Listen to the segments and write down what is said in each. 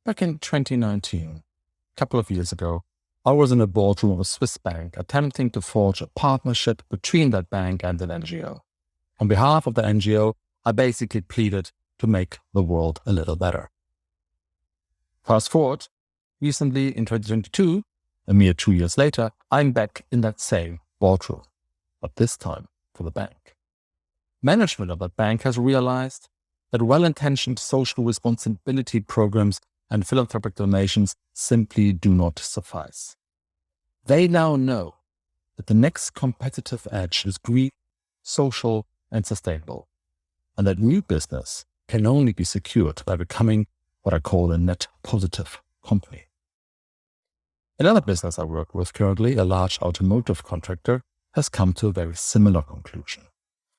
Back in 2019, a couple of years ago, I was in a boardroom of a Swiss bank attempting to forge a partnership between that bank and an NGO. On behalf of the NGO, I basically pleaded to make the world a little better. Fast forward, recently in 2022, a mere 2 years later, I'm back in that same boardroom, but this time for the bank. Management of that bank has realized that well-intentioned social responsibility programs and philanthropic donations simply do not suffice. They now know that the next competitive edge is green, social, and sustainable, and that new business can only be secured by becoming what I call a net positive company. Another business I work with currently, a large automotive contractor, has come to a very similar conclusion.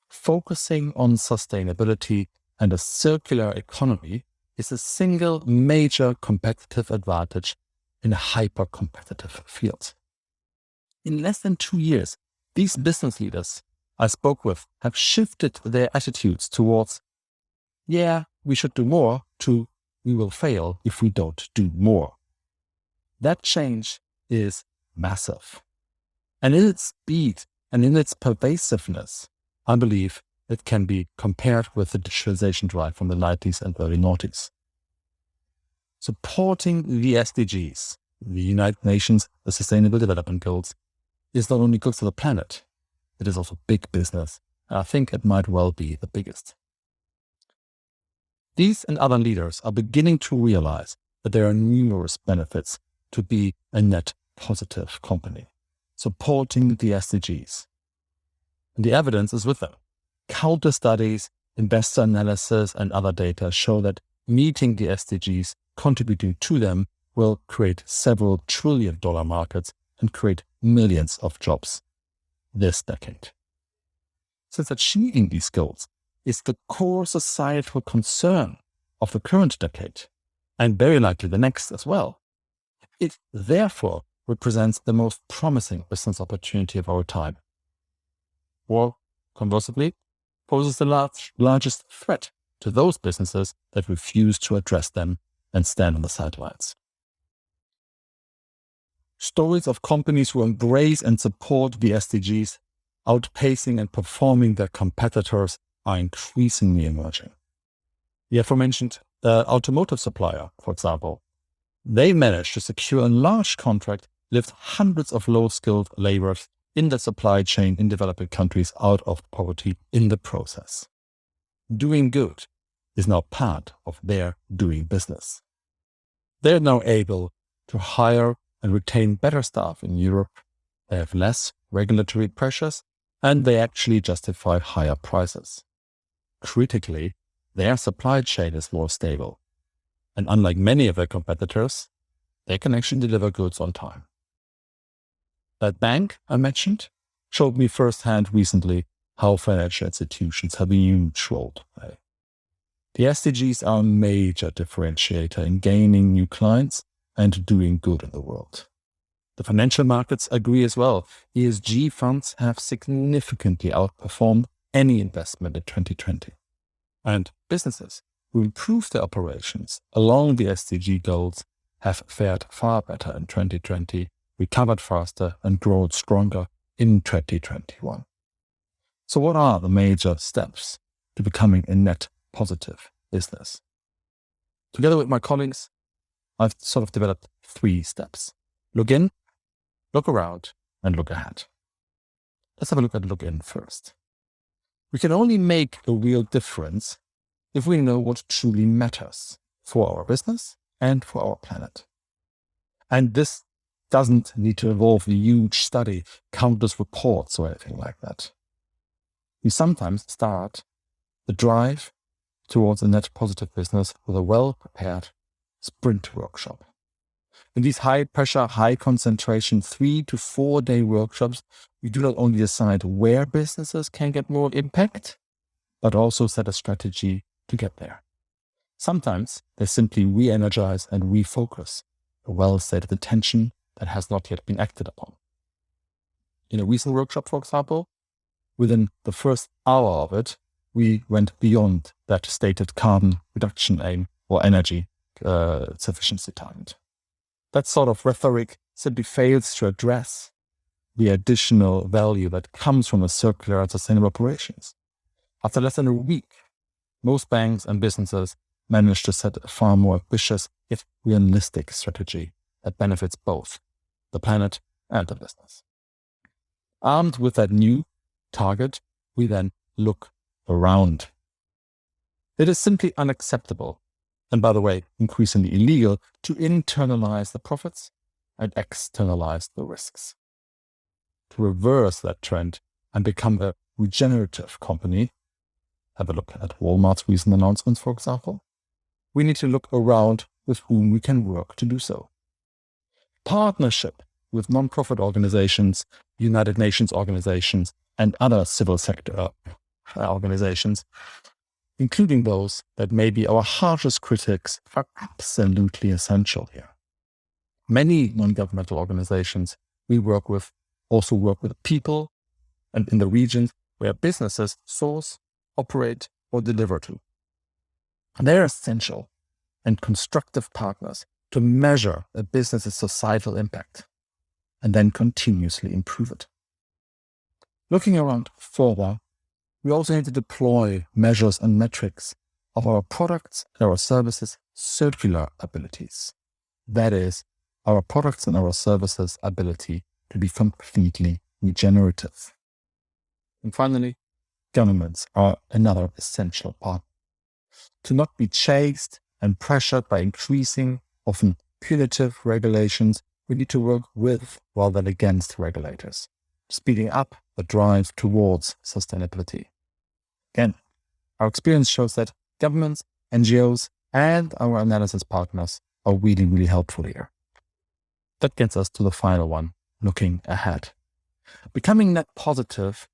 Focusing on sustainability and a circular economy is a single major competitive advantage in a hyper-competitive field. In less than 2 years, these business leaders I spoke with have shifted their attitudes towards, we should do more, to we will fail if we don't do more. That change is massive. And in its speed and in its pervasiveness, I believe it can be compared with the digitalization drive from the 90s and early noughties. Supporting the SDGs, the United Nations, the Sustainable Development Goals, is not only good for the planet, it is also big business. And I think it might well be the biggest. These and other leaders are beginning to realize that there are numerous benefits to be a net positive company, supporting the SDGs. And the evidence is with them. Counter studies, investor analysis, and other data show that meeting the SDGs, contributing to them, will create several trillion-dollar markets and create millions of jobs this decade. Since achieving these goals is the core societal concern of the current decade, and very likely the next as well, it therefore represents the most promising business opportunity of our time. Or, conversely, poses the largest threat to those businesses that refuse to address them and stand on the sidelines. Stories of companies who embrace and support the SDGs, outpacing and performing their competitors, are increasingly emerging. The aforementioned automotive supplier, for example, they managed to secure a large contract, lift hundreds of low-skilled laborers in the supply chain in developing countries out of poverty in the process. Doing good is now part of their doing business. They're now able to hire and retain better staff in Europe. They have less regulatory pressures, and they actually justify higher prices. Critically, their supply chain is more stable. And unlike many of their competitors, they can actually deliver goods on time. That bank I mentioned showed me firsthand recently how financial institutions have a huge role to play. The SDGs are a major differentiator in gaining new clients and doing good in the world. The financial markets agree as well. ESG funds have significantly outperformed any investment in 2020. And businesses who improve their operations along the SDG goals have fared far better in 2020, recovered faster, and grown stronger in 2021. So what are the major steps to becoming a net positive business? Together with my colleagues, I've sort of developed 3 steps. Look in, look around, and look ahead. Let's have a look at look in first. We can only make a real difference if we know what truly matters for our business and for our planet. And this doesn't need to involve a huge study, countless reports, or anything like that. We sometimes start the drive towards a net positive business with a well-prepared sprint workshop. In these high-pressure, high-concentration 3 to 4 day workshops, we do not only decide where businesses can get more impact, but also set a strategy to get there. Sometimes they simply re-energize and refocus a well-stated intention that has not yet been acted upon. In a recent workshop, for example, within the first hour of it, we went beyond that stated carbon reduction aim or energy sufficiency target. That sort of rhetoric simply fails to address the additional value that comes from a circular and sustainable operations. After less than a week, most banks and businesses manage to set a far more ambitious yet realistic strategy that benefits both the planet and the business. Armed with that new target, we then look around. It is simply unacceptable, and by the way, increasingly illegal, to internalize the profits and externalize the risks. To reverse that trend and become a regenerative company, have a look at Walmart's recent announcements, for example, we need to look around with whom we can work to do so. Partnership with non-profit organizations, United Nations organizations, and other civil sector organizations, including those that may be our harshest critics, are absolutely essential here. Many non-governmental organizations we work with also work with people and in the regions where businesses source, operate, or deliver to. They're essential and constructive partners to measure a business's societal impact and then continuously improve it. Looking around further, we also need to deploy measures and metrics of our products and our services' circular abilities. That is, our products and our services' ability to be completely regenerative. And finally, governments are another essential part. To not be chased and pressured by increasing, often punitive regulations, we need to work with rather than against regulators, speeding up the drive towards sustainability. Again, our experience shows that governments, NGOs, and our analysis partners are really, really helpful here. That gets us to the final one, looking ahead. Becoming net positive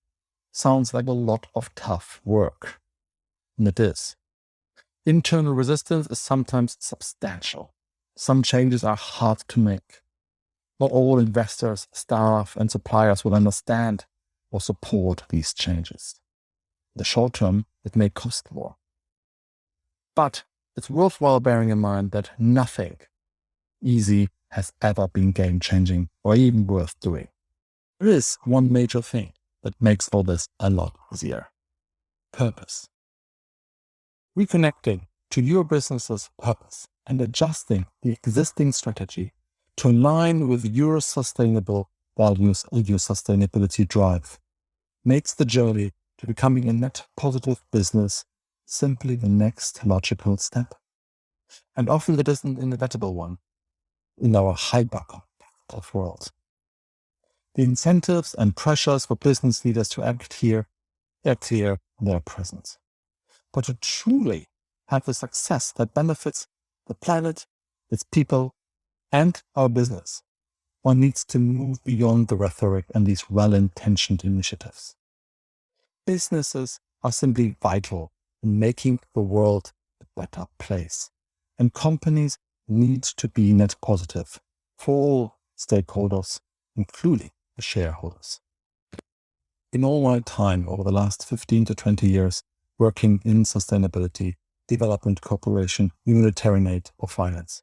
sounds like a lot of tough work, and it is. Internal resistance is sometimes substantial. Some changes are hard to make. Not all investors, staff, and suppliers will understand or support these changes. In the short term, it may cost more. But it's worthwhile bearing in mind that nothing easy has ever been game-changing or even worth doing. There is one major thing that makes all this a lot easier: purpose. Reconnecting to your business's purpose and adjusting the existing strategy to align with your sustainable values and your sustainability drive makes the journey to becoming a net positive business simply the next logical step. And often it is an inevitable one in our hyper-competitive world. The incentives and pressures for business leaders to act here are clear in their presence. But to truly have the success that benefits the planet, its people, and our business, one needs to move beyond the rhetoric and these well-intentioned initiatives. Businesses are simply vital in making the world a better place, and companies need to be net positive for all stakeholders, including the shareholders. In all my time over the last 15 to 20 years working in sustainability, development cooperation, humanitarian aid, or finance,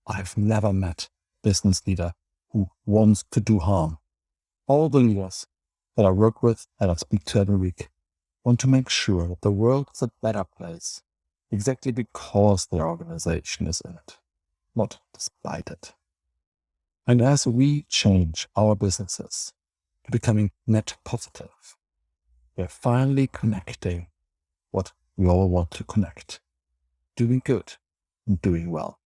I have never met a business leader who wants to do harm. All the leaders that I work with and I speak to every week want to make sure that the world is a better place exactly because their organization is in it, not despite it. And as we change our businesses to becoming net positive, we are finally connecting what we all want to connect: doing good and doing well.